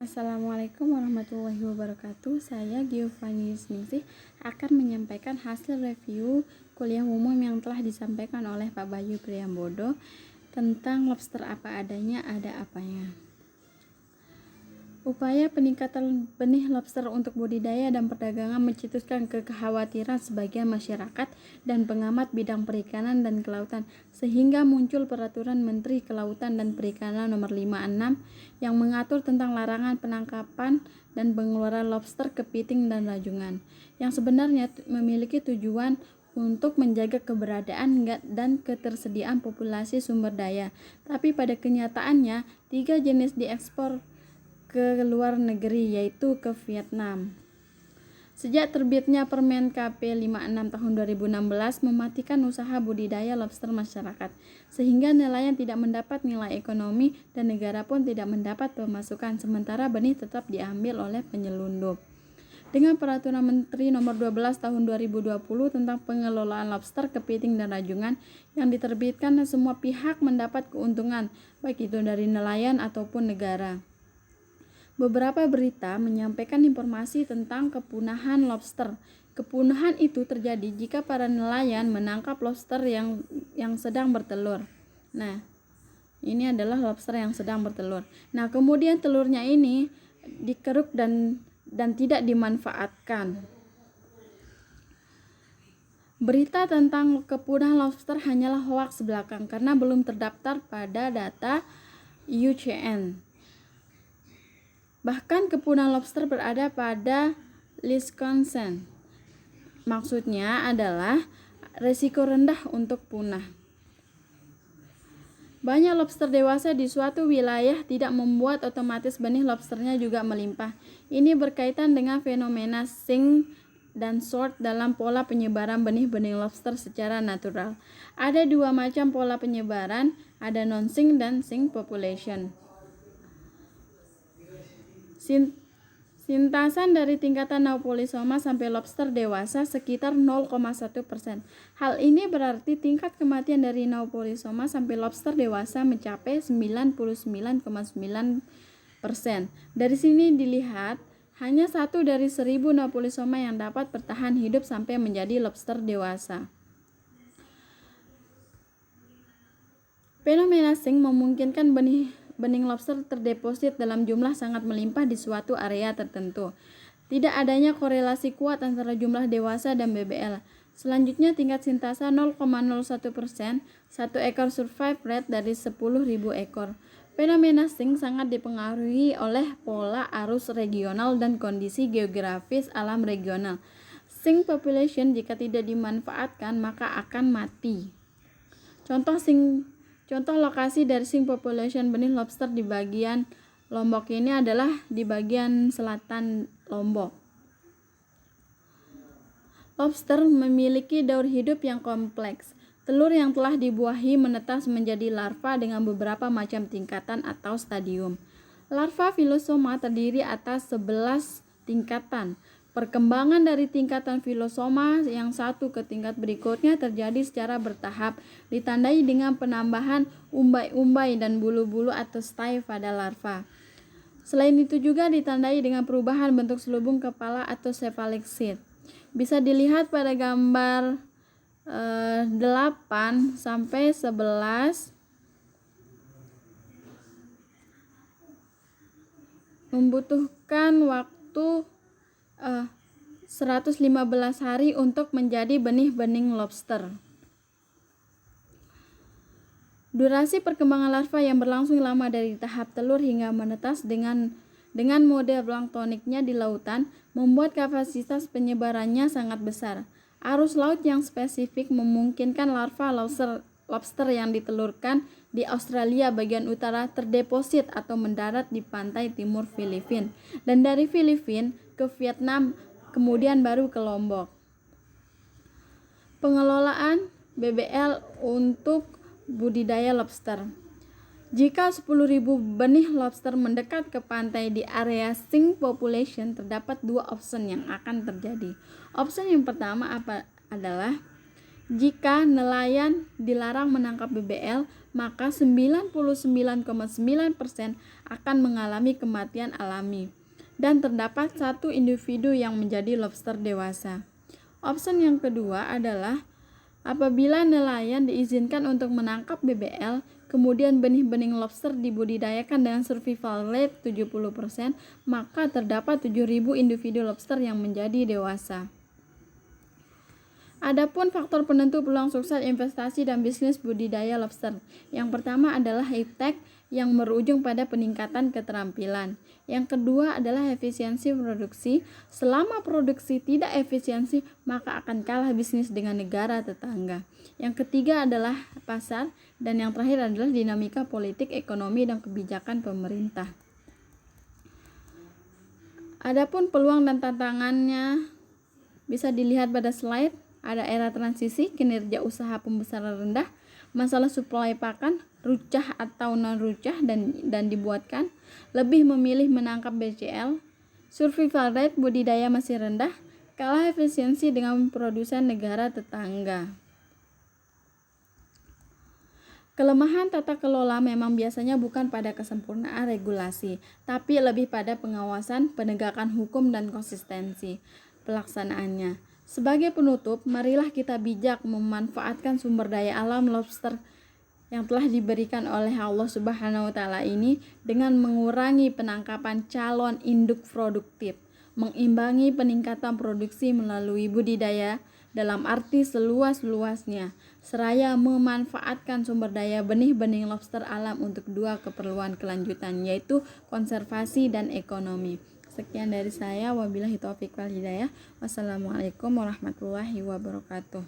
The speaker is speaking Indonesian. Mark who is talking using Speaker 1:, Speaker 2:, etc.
Speaker 1: Assalamualaikum warahmatullahi wabarakatuh. Saya Giovanni Yusningsih akan menyampaikan hasil review kuliah umum yang telah disampaikan oleh Pak Bayu Priambodo tentang lobster apa adanya, ada apanya. Upaya peningkatan benih lobster untuk budidaya dan perdagangan mencetuskan kekhawatiran sebagian masyarakat dan pengamat bidang perikanan dan kelautan, sehingga muncul Peraturan Menteri Kelautan dan Perikanan Nomor 56 yang mengatur tentang larangan penangkapan dan pengeluaran lobster, kepiting, dan rajungan, yang sebenarnya memiliki tujuan untuk menjaga keberadaan dan ketersediaan populasi sumber daya. Tapi pada kenyataannya, 3 jenis diekspor ke luar negeri, yaitu ke Vietnam. Sejak terbitnya Permen KP 56 tahun 2016 mematikan usaha budidaya lobster masyarakat, sehingga nelayan tidak mendapat nilai ekonomi dan negara pun tidak mendapat pemasukan, sementara benih tetap diambil oleh penyelundup. Dengan Peraturan Menteri Nomor 12 tahun 2020 tentang pengelolaan lobster, kepiting, dan rajungan yang diterbitkan, semua pihak mendapat keuntungan, baik itu dari nelayan ataupun negara. Beberapa berita menyampaikan informasi tentang kepunahan lobster. Kepunahan itu terjadi jika para nelayan menangkap lobster yang sedang bertelur. Nah, ini adalah lobster yang sedang bertelur. Nah, kemudian telurnya ini dikeruk dan tidak dimanfaatkan. Berita tentang kepunahan lobster hanyalah hoaks belakang karena belum terdaftar pada data IUCN. Bahkan kepunahan lobster berada pada list concern. Maksudnya adalah resiko rendah untuk punah. Banyak lobster dewasa di suatu wilayah tidak membuat otomatis benih lobsternya juga melimpah. Ini berkaitan dengan fenomena sink dan sort dalam pola penyebaran benih-benih lobster secara natural. Ada 2 macam pola penyebaran, ada non-sink dan sink population. Sintasan dari tingkatan Naupolisoma sampai lobster dewasa sekitar 0,1%. Hal ini berarti tingkat kematian dari Naupolisoma sampai lobster dewasa mencapai 99,9%. Dari sini dilihat, hanya 1 dari 1000 Naupolisoma yang dapat bertahan hidup sampai menjadi lobster dewasa. Fenomena sink memungkinkan benih lobster terdeposit dalam jumlah sangat melimpah di suatu area tertentu. Tidak adanya korelasi kuat antara jumlah dewasa dan BBL. Selanjutnya, tingkat sintasa 0,01%, 1 ekor survive rate dari 10.000 ekor. Fenomena sink sangat dipengaruhi oleh pola arus regional dan kondisi geografis alam regional. Sink population jika tidak dimanfaatkan maka akan mati. Contoh lokasi dari sink population benih lobster di bagian Lombok ini adalah di bagian selatan Lombok. Lobster memiliki daur hidup yang kompleks. Telur yang telah dibuahi menetas menjadi larva dengan beberapa macam tingkatan atau stadium. Larva filosoma terdiri atas 11 tingkatan. Perkembangan dari tingkatan filosoma yang satu ke tingkat berikutnya terjadi secara bertahap, ditandai dengan penambahan umbai-umbai dan bulu-bulu atau stay pada larva. Selain itu juga ditandai dengan perubahan bentuk selubung kepala atau cephalic sheath. Bisa dilihat pada gambar 8 sampai 11 membutuhkan waktu 115 hari untuk menjadi benih-benih lobster. Durasi perkembangan larva yang berlangsung lama dari tahap telur hingga menetas dengan model planktoniknya di lautan membuat kapasitas penyebarannya sangat besar. Arus laut yang spesifik memungkinkan larva lobster yang ditelurkan di Australia bagian utara terdeposit atau mendarat di pantai timur Filipina, dan dari Filipina ke Vietnam, kemudian baru ke Lombok. Pengelolaan BBL untuk budidaya lobster. Jika 10.000 benih lobster mendekat ke pantai di area sink population, terdapat 2 opsi yang akan terjadi. Opsi yang pertama adalah jika nelayan dilarang menangkap BBL, maka 99,9% akan mengalami kematian alami. Dan terdapat satu individu yang menjadi lobster dewasa. Opsi yang kedua adalah apabila nelayan diizinkan untuk menangkap BBL, kemudian benih-benih lobster dibudidayakan dengan survival rate 70%, maka terdapat 7.000 individu lobster yang menjadi dewasa. Adapun faktor penentu peluang sukses investasi dan bisnis budidaya lobster. Yang pertama adalah iptek yang berujung pada peningkatan keterampilan. Yang kedua adalah efisiensi produksi. Selama produksi tidak efisiensi, maka akan kalah bisnis dengan negara tetangga. Yang ketiga adalah pasar, dan yang terakhir adalah dinamika politik, ekonomi, dan kebijakan pemerintah. Adapun peluang dan tantangannya bisa dilihat pada slide. Ada era transisi, kinerja usaha pembesaran rendah, masalah suplai pakan, rucah atau non-rucah dan dibuatkan, lebih memilih menangkap BCL, survival rate budidaya masih rendah, kalah efisiensi dengan produsen negara tetangga. Kelemahan tata kelola memang biasanya bukan pada kesempurnaan regulasi, tapi lebih pada pengawasan, penegakan hukum, dan konsistensi pelaksanaannya. Sebagai penutup, marilah kita bijak memanfaatkan sumber daya alam lobster yang telah diberikan oleh Allah Subhanahu wa Ta'ala ini dengan mengurangi penangkapan calon induk produktif, mengimbangi peningkatan produksi melalui budidaya dalam arti seluas-luasnya, seraya memanfaatkan sumber daya benih-benih lobster alam untuk dua keperluan kelanjutan, yaitu konservasi dan ekonomi. Sekian dari saya, wabillahi taufiq wal hidayah. Wassalamualaikum warahmatullahi wabarakatuh.